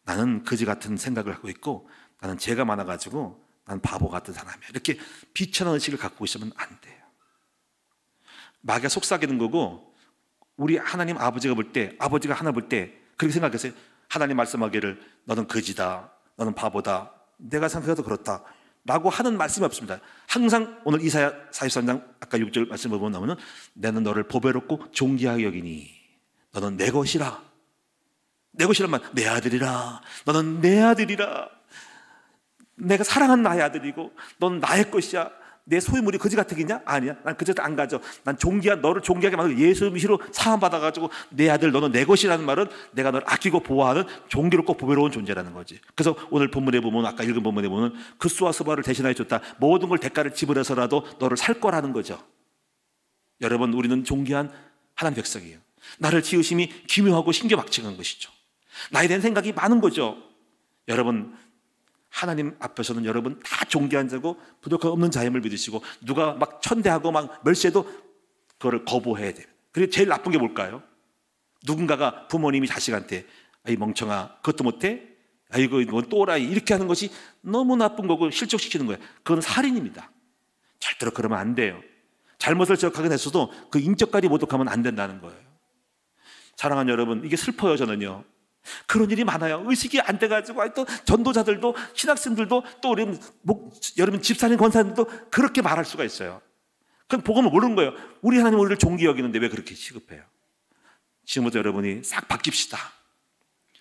나는 그지 같은 생각을 갖고 있고 나는 죄가 많아가지고 난 바보 같은 사람이야. 이렇게 비천한 의식을 갖고 있으면 안 돼요. 마귀가 속삭이는 거고 우리 하나님 아버지가 볼 때, 아버지가 하나 볼 때 그렇게 생각했어요. 하나님 말씀하기를 너는 거지다, 너는 바보다, 내가 생각해도 그렇다 라고 하는 말씀이 없습니다. 항상 오늘 이사야 43장 아까 6절 말씀을 보면 나오는 나는 너를 보배롭고 존귀하게 여기니 너는 내 것이라. 내 것이란 말, 내 아들이라. 너는 내 아들이라. 내가 사랑하는 나의 아들이고 넌 나의 것이야. 내 소유물이 거지 같으겠냐? 아니야. 난 그저 안 가져. 난 존귀한 너를 존귀하게 만들고 예수 이름으로 사함 받아가지고 내 아들 너는 내 것이라는 말은 내가 너를 아끼고 보호하는 존귀롭고 보배로운 존재라는 거지. 그래서 오늘 본문에 보면 아까 읽은 본문에 보면 그수와 스바를 대신하여 줬다. 모든 걸 대가를 지불해서라도 너를 살 거라는 거죠. 여러분 우리는 존귀한 하나님 백성이에요. 나를 지으심이 기묘하고 신겨막측한 것이죠. 나에 대한 생각이 많은 거죠. 여러분 하나님 앞에서는 여러분 다 존귀한 자고 부족함 없는 자임을 믿으시고 누가 막 천대하고 막 멸시해도 그거를 거부해야 돼요. 그리고 제일 나쁜 게 뭘까요? 누군가가 부모님이 자식한테 아이 멍청아 그것도 못해? 아이고 이건 또라이 이렇게 하는 것이 너무 나쁜 거고 실족시키는 거예요. 그건 살인입니다. 절대로 그러면 안 돼요. 잘못을 지적하긴 했어도 그 인격까지 모독하면 안 된다는 거예요. 사랑하는 여러분 이게 슬퍼요. 저는요 그런 일이 많아요. 의식이 안 돼가지고 또 전도자들도 신학생들도 또 여러분 집사님 권사님도 그렇게 말할 수가 있어요. 그건 복음을 모르는 거예요. 우리 하나님 우리를 존귀 여기는데 왜 그렇게 취급해요? 지금부터 여러분이 싹 바뀝시다.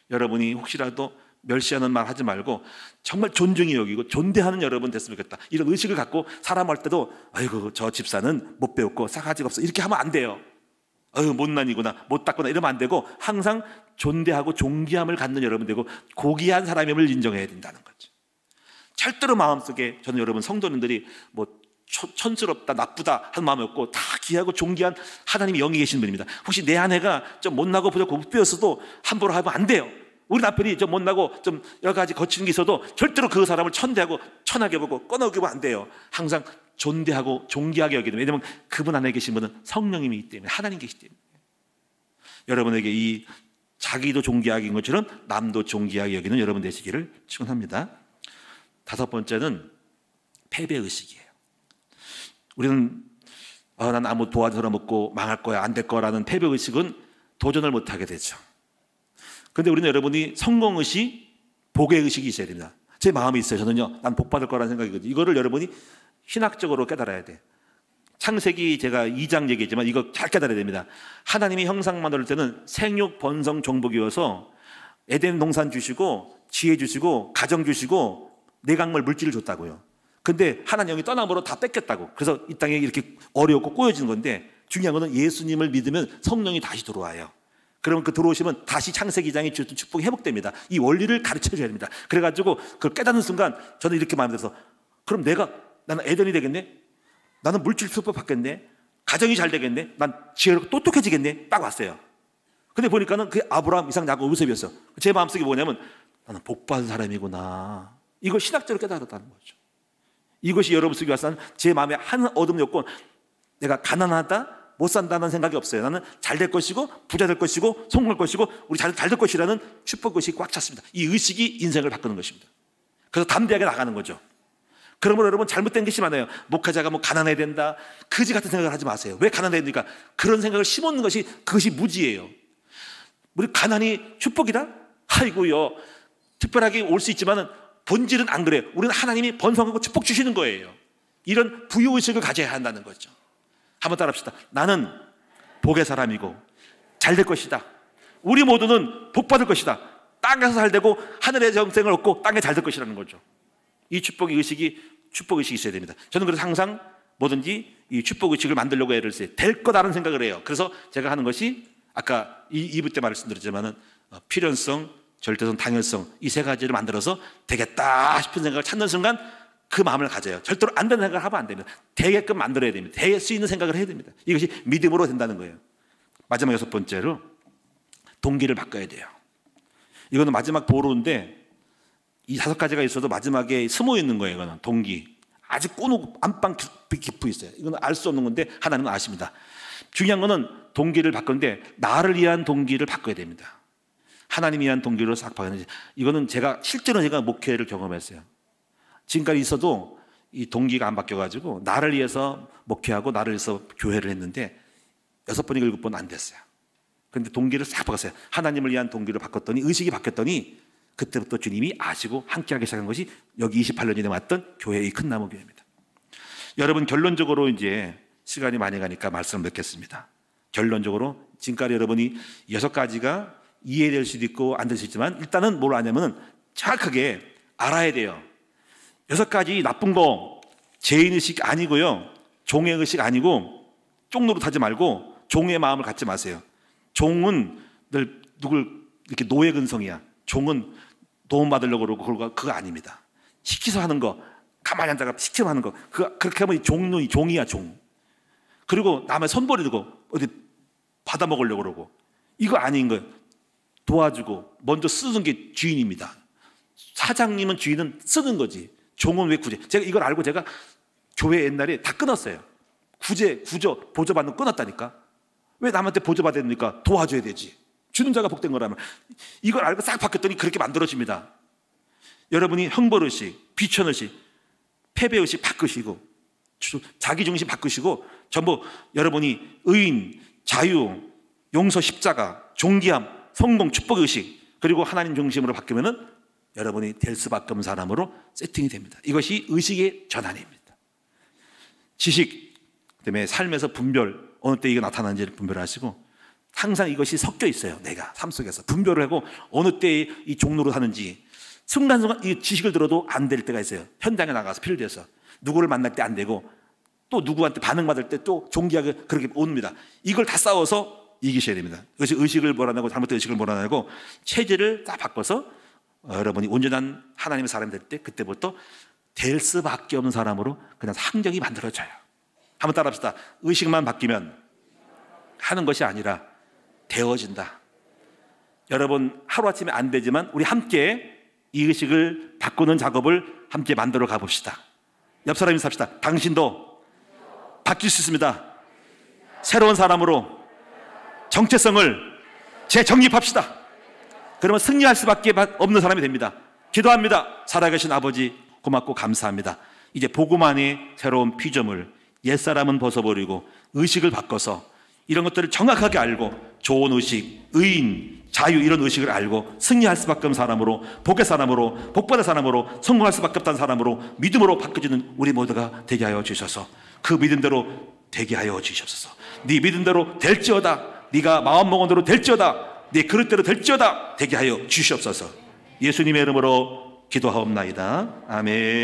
여러분이 혹시라도 멸시하는 말 하지 말고 정말 존중히 여기고 존대하는 여러분 됐으면 좋겠다. 이런 의식을 갖고 사람 할 때도 아이고 저 집사는 못 배웠고 싸가지가 없어 이렇게 하면 안 돼요. 못난이구나 못 닦구나 이러면 안 되고 항상 존대하고 존귀함을 갖는 여러분 되고 고귀한 사람임을 인정해야 된다는 거죠. 절대로 마음속에 저는 여러분 성도님들이 뭐 촌스럽다 나쁘다 하는 마음이 없고 다 귀하고 존귀한 하나님이 영이 계신 분입니다. 혹시 내 아내가 좀 못나고 부족하고 못 배웠어도 함부로 하면 안 돼요. 우리 남편이 좀 못나고 좀 여러 가지 거치는 게 있어도 절대로 그 사람을 천대하고 천하게 보고 꺼내기면 안 돼요. 항상 존대하고 존귀하게 여기는, 왜냐하면 그분 안에 계신 분은 성령님이기 때문에, 하나님 계시기 때문에. 여러분에게 이 자기도 존귀하게 인 것처럼 남도 존귀하게 여기는 여러분 되시기를 축원합니다. 다섯 번째는 패배의식이에요. 우리는 난 아무 도와줘라 먹고 망할 거야, 안 될 거라는 패배의식은 도전을 못하게 되죠. 그런데 우리는 여러분이 성공의식, 복의의식이 있어야 됩니다. 제 마음이 있어요. 저는요, 난 복 받을 거라는 생각이거든요. 이거를 여러분이 신학적으로 깨달아야 돼. 창세기 제가 2장 얘기했지만 이거 잘 깨달아야 됩니다. 하나님이 형상 만들 때는 생육, 번성, 정복이어서 에덴 동산 주시고 지혜 주시고 가정 주시고 내각물 물질을 줬다고요. 근데 하나님 영이 떠남으로 다 뺏겼다고. 그래서 이 땅에 이렇게 어렵고 꼬여지는 건데, 중요한 거는 예수님을 믿으면 성령이 다시 들어와요. 그러면 그 들어오시면 다시 창세기 2장의 주셨던 축복이 회복됩니다. 이 원리를 가르쳐 줘야 됩니다. 그래가지고 그걸 깨닫는 순간 저는 이렇게 마음에 들어서, 그럼 나는 에덴이 되겠네? 나는 물질 축복 받겠네? 가정이 잘 되겠네? 난 지혜롭고 똑똑해지겠네? 딱 왔어요. 근데 보니까는 그게 아브라함, 이삭, 야곱, 요셉이었어. 제 마음속에 뭐냐면, 나는 복 받은 사람이구나. 이걸 신학적으로 깨달았다는 거죠. 이것이 여러분 속에 와서 제 마음에 한 어둠이 없고, 내가 가난하다, 못 산다는 생각이 없어요. 나는 잘 될 것이고, 부자 될 것이고, 성공할 것이고, 우리 잘 될 것이라는 축복의식이 꽉 찼습니다. 이 의식이 인생을 바꾸는 것입니다. 그래서 담대하게 나가는 거죠. 그러므로 여러분, 잘못된 것이 많아요. 목회자가 뭐 가난해야 된다, 그지 같은 생각을 하지 마세요. 왜 가난해야 됩니까? 그런 생각을 심어놓는 것이, 그것이 무지예요. 우리 가난이 축복이다? 아이고요, 특별하게 올 수 있지만은 본질은 안 그래요. 우리는 하나님이 번성하고 축복 주시는 거예요. 이런 부유의식을 가져야 한다는 거죠. 한번 따라합시다. 나는 복의 사람이고 잘 될 것이다. 우리 모두는 복 받을 것이다. 땅에서 잘 되고 하늘의 정생을 얻고 땅에 잘 될 것이라는 거죠. 이 축복의 의식이, 축복의식이 있어야 됩니다. 저는 그래서 항상 뭐든지 이 축복의식을 만들려고 애를 써요. 될 거다라는 생각을 해요. 그래서 제가 하는 것이, 아까 2부 때 말씀드렸지만은 필연성, 절대성, 당연성, 이 세 가지를 만들어서 되겠다 싶은 생각을 찾는 순간 그 마음을 가져요. 절대로 안 되는 생각을 하면 안 됩니다. 되게끔 만들어야 됩니다. 될 수 있는 생각을 해야 됩니다. 이것이 믿음으로 된다는 거예요. 마지막 여섯 번째로 동기를 바꿔야 돼요. 이거는 마지막 보루인데, 이 다섯 가지가 있어도 마지막에 숨어 있는 거예요. 이거는 동기. 아직 꼬누고 안방 깊이 있어요. 이거는 알 수 없는 건데 하나님은 아십니다. 중요한 거는 동기를 바꾸는데, 나를 위한 동기를 바꿔야 됩니다. 하나님 위한 동기로 싹 바꾸는, 이거는 제가 실제로 목회를 경험했어요. 지금까지 있어도 이 동기가 안 바뀌어가지고 나를 위해서 목회하고 나를 위해서 교회를 했는데 6번이고 7번 안 됐어요. 그런데 동기를 싹 바꿨어요. 하나님을 위한 동기로 바꿨더니, 의식이 바뀌었더니 그때부터 주님이 아시고 함께하기 시작한 것이 여기 28년이 넘었던 교회의 큰 나무 교회입니다. 여러분, 결론적으로 이제 시간이 많이 가니까 말씀을 맺겠습니다. 결론적으로 지금까지 여러분이 6가지가 이해될 수도 있고 안 될 수 있지만, 일단은 뭘 아냐면 정확하게 알아야 돼요. 6가지 나쁜 거 죄인의식 아니고요, 종의의식 아니고, 쪽노릇하지 말고 종의 마음을 갖지 마세요. 종은 늘 누굴 이렇게 노예 근성이야. 종은 도움받으려고 그러고 그거 아닙니다. 시키서 하는 거, 가만히 앉아가 시키서 하는 거, 그렇게 하면 종이야, 종. 그리고 남의 손버리고 어디 받아먹으려고 그러고, 이거 아닌 거예요. 도와주고 먼저 쓰는 게 주인입니다. 사장님은, 주인은 쓰는 거지. 종은 왜 구제? 제가 이걸 알고 제가 교회 옛날에 다 끊었어요. 구조, 보조받는 거 끊었다니까. 왜 남한테 보조받아야 됩니까? 도와줘야 되지. 주는 자가 복된 거라면. 이걸 알고 싹 바뀌었더니 그렇게 만들어집니다. 여러분이 형벌의식, 비천의식, 패배의식 바꾸시고, 자기중심 바꾸시고, 전부 여러분이 의인, 자유, 용서, 십자가, 존귀함, 성공, 축복의식, 그리고 하나님 중심으로 바뀌면은 여러분이 될 수밖에 없는 사람으로 세팅이 됩니다. 이것이 의식의 전환입니다. 지식, 그다음에 삶에서 분별, 어느 때 이게 나타나는지를 분별하시고, 항상 이것이 섞여 있어요. 내가 삶 속에서 분별을 하고 어느 때에 이 종로로 사는지, 순간순간 이 지식을 들어도 안 될 때가 있어요. 현장에 나가서 필드에서 누구를 만날 때 안 되고, 또 누구한테 반응받을 때 또 존귀하게 그렇게 옵니다. 이걸 다 싸워서 이기셔야 됩니다. 이것이 의식을 몰아내고, 잘못된 의식을 몰아내고, 체질을 다 바꿔서 여러분이 온전한 하나님의 사람이 될 때, 그때부터 될 수밖에 없는 사람으로 그냥 환경이 만들어져요. 한번 따라합시다. 의식만 바뀌면 하는 것이 아니라 되어진다. 여러분, 하루아침에 안 되지만 우리 함께 이 의식을 바꾸는 작업을 함께 만들어 가봅시다. 옆 사람이 삽시다. 당신도 바뀔 수 있습니다. 새로운 사람으로 정체성을 재정립합시다. 그러면 승리할 수밖에 없는 사람이 됩니다. 기도합니다. 살아계신 아버지, 고맙고 감사합니다. 이제 복음 안에 새로운 피조물, 옛사람은 벗어버리고 의식을 바꿔서 이런 것들을 정확하게 알고 좋은 의식, 의인, 자유, 이런 의식을 알고 승리할 수밖에 없는 사람으로, 복의 사람으로, 복받을 사람으로, 성공할 수밖에 없다는 사람으로 믿음으로 바꿔지는 우리 모두가 되게 하여 주셔서 그 믿음대로 되게 하여 주시옵소서. 네 믿음대로 될지어다, 네가 마음먹은 대로 될지어다, 네 그릇대로 될지어다 되게 하여 주시옵소서. 예수님의 이름으로 기도하옵나이다. 아멘.